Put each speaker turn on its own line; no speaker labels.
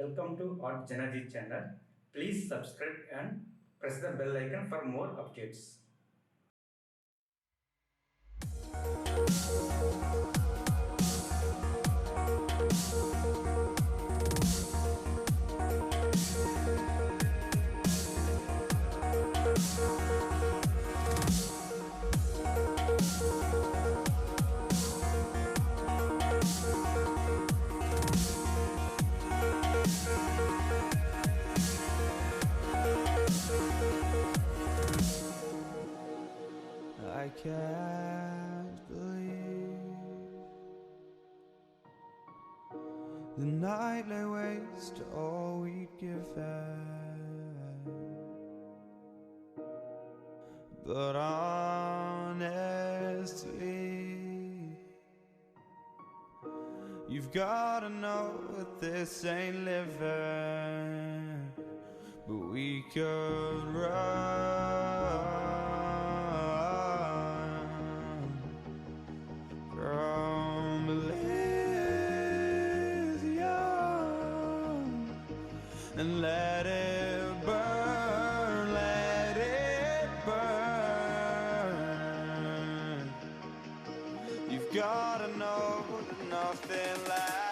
Welcome to artjanag channel. Please subscribe and press the bell icon for more updates.
I can't believe the night lay waste to all we'd given. But honestly, you've gotta know that this ain't living. But we could run from Elysium and let it burn, let it burn. You've gotta know that nothing lasts.